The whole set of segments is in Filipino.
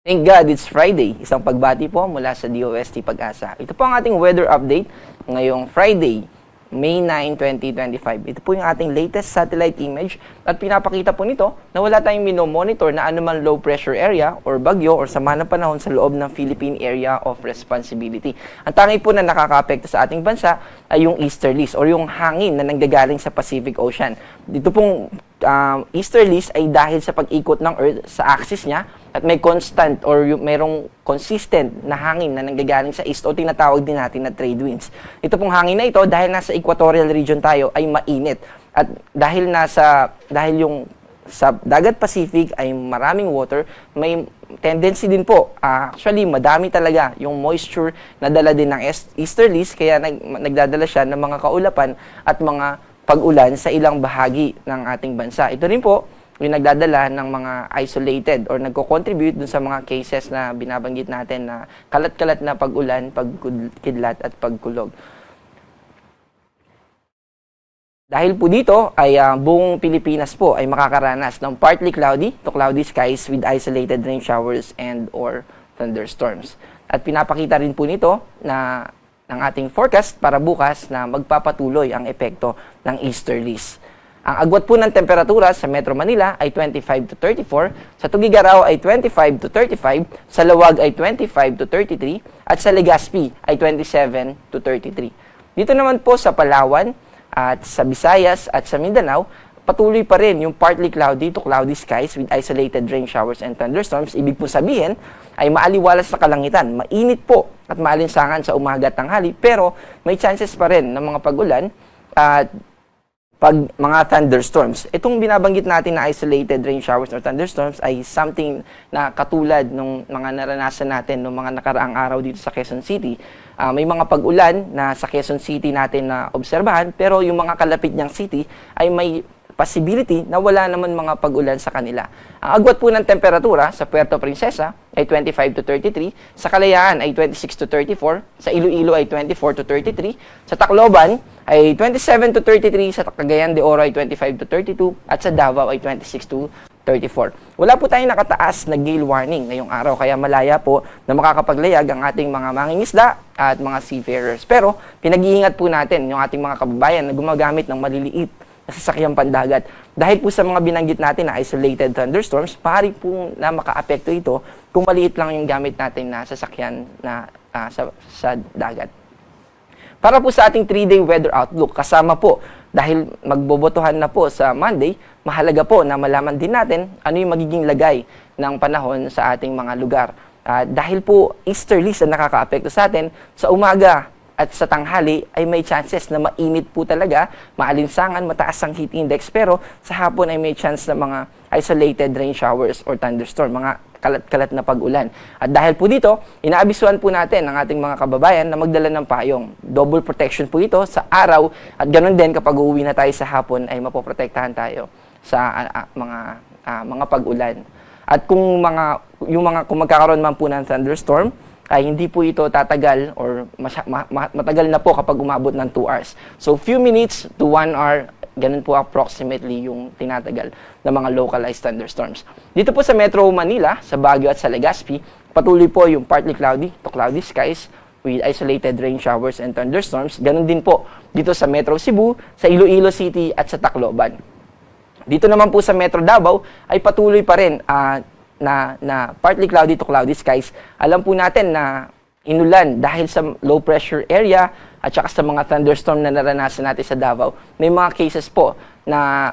Thank God it's Friday. Isang pagbati po mula sa DOST Pag-asa. Ito po ang ating weather update ngayong Friday, May 9, 2025. Ito po yung ating latest satellite image at pinapakita po nito na wala tayong minomonitor na anuman low pressure area or bagyo or sama ng panahon sa loob ng Philippine Area of Responsibility. Ang tangi po na nakakaapekto sa ating bansa ay yung easterlies or yung hangin na nanggagaling sa Pacific Ocean. Dito pong easterlies ay dahil sa pag-ikot ng Earth sa axis niya at may constant or merong consistent na hangin na nanggagaling sa east o tinatawag din natin na trade winds. Ito pong hangin na ito dahil nasa equatorial region tayo ay mainit at dahil yung sa dagat Pacific ay maraming water, may tendency din po, actually madami talaga yung moisture na dala din ng easterlies kaya nagdadala siya ng mga kaulapan at mga pag-ulan sa ilang bahagi ng ating bansa. Ito rin po yung nagdadala ng mga isolated or nagko-contribute dun sa mga cases na binabanggit natin na kalat-kalat na pag-ulan, pagkidlat at pagkulog. Dahil po dito ay buong Pilipinas po ay makakaranas ng partly cloudy to cloudy skies with isolated rain showers and or thunderstorms. At pinapakita rin po nito na ng ating forecast para bukas na magpapatuloy ang epekto ng easterlies. Ang agwat po ng temperatura sa Metro Manila ay 25 to 34, sa Tugigaraw ay 25 to 35, sa Lawag ay 25 to 33, at sa Legazpi ay 27 to 33. Dito naman po sa Palawan at sa Visayas at sa Mindanao, patuloy pa rin yung partly cloudy to cloudy skies with isolated rain showers and thunderstorms. Ibig po sabihin ay maaliwalas na kalangitan, mainit po at maalinsangan sa umaga at tanghali, pero may chances pa rin ng mga pag-ulan at mga thunderstorms. Itong binabanggit natin na isolated rain showers or thunderstorms ay something na katulad ng mga naranasan natin ng mga nakaraang araw dito sa Quezon City. May mga pag-ulan na sa Quezon City natin na obserbahan, pero yung mga kalapit niyang city ay may possibility na wala naman mga pag-ulan sa kanila. Ang agwat po ng temperatura sa Puerto Princesa ay 25 to 33, sa Kalayaan ay 26 to 34, sa Iloilo ay 24 to 33, sa Tacloban ay 27 to 33, sa Cagayan de Oro ay 25 to 32, at sa Davao ay 26 to 34. Wala po tayong nakataas na gale warning ngayong araw, kaya malaya po na makakapaglayag ang ating mga mangingisda at mga seafarers. Pero pinag-iingat po natin yung ating mga kababayan na gumagamit ng maliliit na sasakyang pandagat. Dahil po sa mga binanggit natin na isolated thunderstorms, maaari po na makaapekto ito kung maliit lang yung gamit natin na sasakyan na sa dagat. Para po sa ating 3-day weather outlook, kasama po, dahil magbobotohan na po sa Monday, mahalaga po na malaman din natin ano yung magiging lagay ng panahon sa ating mga lugar. Dahil po easterlies na nakakaapekto sa atin, sa umaga at sa tanghali ay may chances na mainit po talaga, maalinsangan, mataas ang heat index, pero sa hapon ay may chance na mga isolated rain showers or thunderstorm, mga kalat-kalat na pag-ulan. At dahil po dito, inaabisuhan po natin ang ating mga kababayan na magdala ng payong. Double protection po ito sa araw at ganoon din kapag uuwi na tayo sa hapon ay mapoprotektahan tayo sa mga pag-ulan. At kung magkakaroon man po ng thunderstorm, ay hindi po ito tatagal or matagal na po kapag umabot ng 2 hours. So, few minutes to 1 hour, ganun po approximately yung tinatagal ng mga localized thunderstorms. Dito po sa Metro Manila, sa Baguio at sa Legazpi, patuloy po yung partly cloudy to cloudy skies with isolated rain showers and thunderstorms. Ganun din po dito sa Metro Cebu, sa Iloilo City at sa Tacloban. Dito naman po sa Metro Davao ay patuloy pa rin na partly cloudy to cloudy skies. Alam po natin na inulan dahil sa low pressure area at saka sa mga thunderstorm na naranasan natin sa Davao. May mga cases po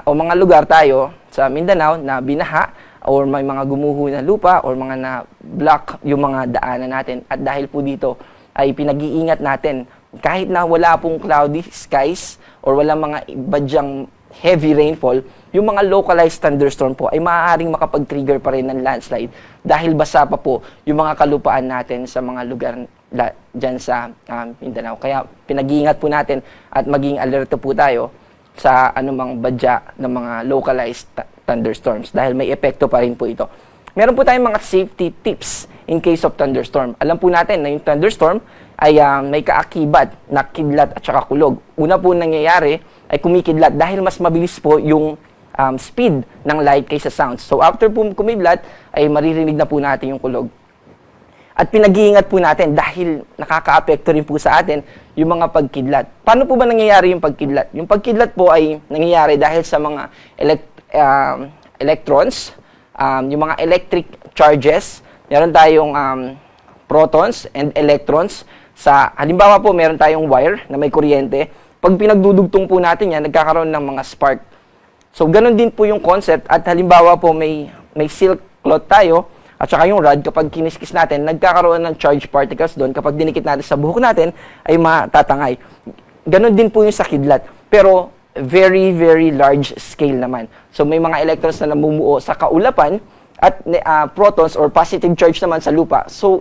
o mga lugar tayo sa Mindanao na binaha or may mga gumuho na lupa or mga na-block yung mga daanan natin. At dahil po dito ay pinag-iingat natin kahit na wala pong cloudy skies or wala mga badyang heavy rainfall, yung mga localized thunderstorm po ay maaaring makapag-trigger pa rin ng landslide dahil basa pa po yung mga kalupaan natin sa mga lugar dyan sa Mindanao. Kaya pinag-iingat po natin at maging alerto po tayo sa anumang badya ng mga localized thunderstorms dahil may epekto pa rin po ito. Meron po tayong mga safety tips in case of thunderstorm. Alam po natin na yung thunderstorm ay may kaakibat na kidlat at saka kulog. Una po nangyayari ay kumikidlat dahil mas mabilis po yung speed ng light kaysa sound. So after po kumidlat, ay maririnig na po natin yung kulog. At pinag-iingat po natin dahil nakakaapekto rin po sa atin yung mga pagkidlat. Paano po ba nangyayari yung pagkidlat? Yung pagkidlat po ay nangyayari dahil sa mga electrons, yung mga electric charges. Meron tayong protons and electrons. Halimbawa po, meron tayong wire na may kuryente. Pag pinagdudugtong po natin yan, nagkakaroon ng mga spark. So, ganun din po yung concept. At halimbawa po, may silk cloth tayo, at saka yung rod, kapag kiniskis natin, nagkakaroon ng charged particles doon. Kapag dinikit natin sa buhok natin, ay matatangay. Ganon din po yung sa kidlat. Pero, very, very large scale naman. So, may mga electrons na namumuo sa kaulapan at protons or positive charge naman sa lupa. So,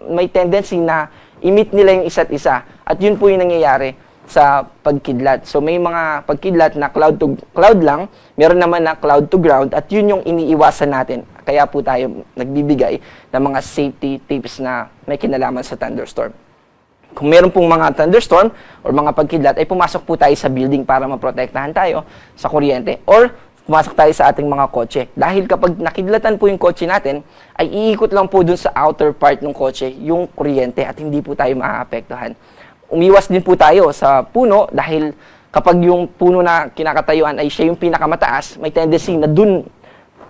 may tendency na emit nila yung isa't isa. At yun po yung nangyayari sa pagkidlat. So, may mga pagkidlat na cloud to cloud lang, meron naman na cloud to ground, at yun yung iniiwasan natin. Kaya po tayo nagbibigay ng mga safety tips na may kinalaman sa thunderstorm. Kung meron pong mga thunderstorm or mga pagkidlat, ay pumasok po tayo sa building para maprotektahan tayo sa kuryente, or pumasok tayo sa ating mga kotse. Dahil kapag nakidlatan po yung kotse natin, ay iikot lang po dun sa outer part ng kotse yung kuryente at hindi po tayo maaapektuhan. Umiwas din po tayo sa puno dahil kapag yung puno na kinakatayuan ay siya yung pinakamataas, may tendency na dun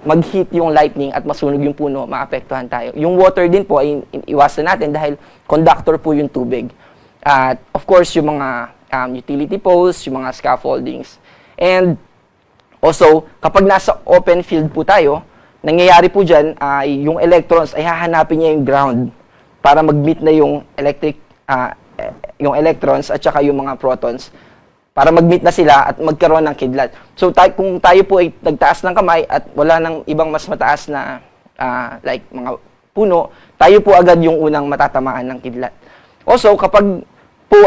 mag-hit yung lightning at masunog yung puno, maapektuhan tayo. Yung water din po ay iwasan natin dahil conductor po yung tubig. At of course, yung mga utility poles, yung mga scaffoldings. And also, kapag nasa open field po tayo, nangyayari po dyan, yung electrons ay hahanapin niya yung ground para mag-meet na yung yung electrons at saka yung mga protons para mag-meet na sila at magkaroon ng kidlat. So, kung tayo po ay nagtaas ng kamay at wala nang ibang mas mataas na like mga puno, tayo po agad yung unang matatamaan ng kidlat. Also, kapag po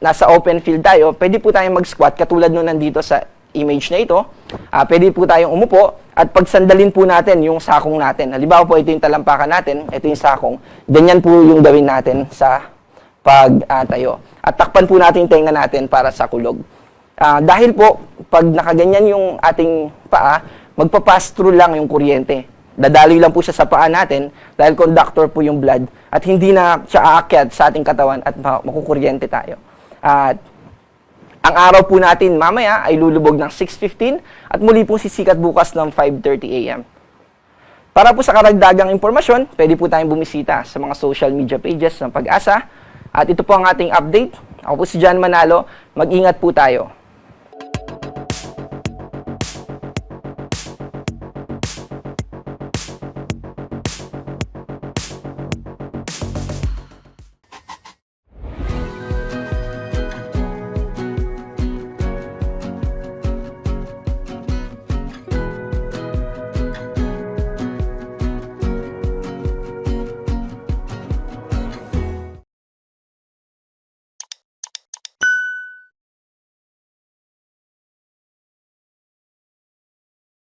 nasa open field tayo, pwede po tayong mag-squat katulad nung nandito sa image na ito. Pwede po tayong umupo at pagsandalin po natin yung sakong natin. Halimbawa po, ito yung talampakan natin, ito yung sakong. Ganyan po yung gawin natin sa pag-tayo. At takpan po natin yung tenga natin para sa kulog. Dahil po, pag nakaganyan yung ating paa, magpapass through lang yung kuryente. Dadaloy lang po siya sa paa natin dahil conductor po yung blood at hindi na siya aakyat sa ating katawan at makukuryente tayo. At ang araw po natin mamaya ay lulubog ng 6:15 at muli po sisikat bukas ng 5:30 a.m. Para po sa karagdagang impormasyon, pwede po tayong bumisita sa mga social media pages ng Pag-asa. At ito po ang ating update. Ako po si John Manalo. Mag-ingat po tayo.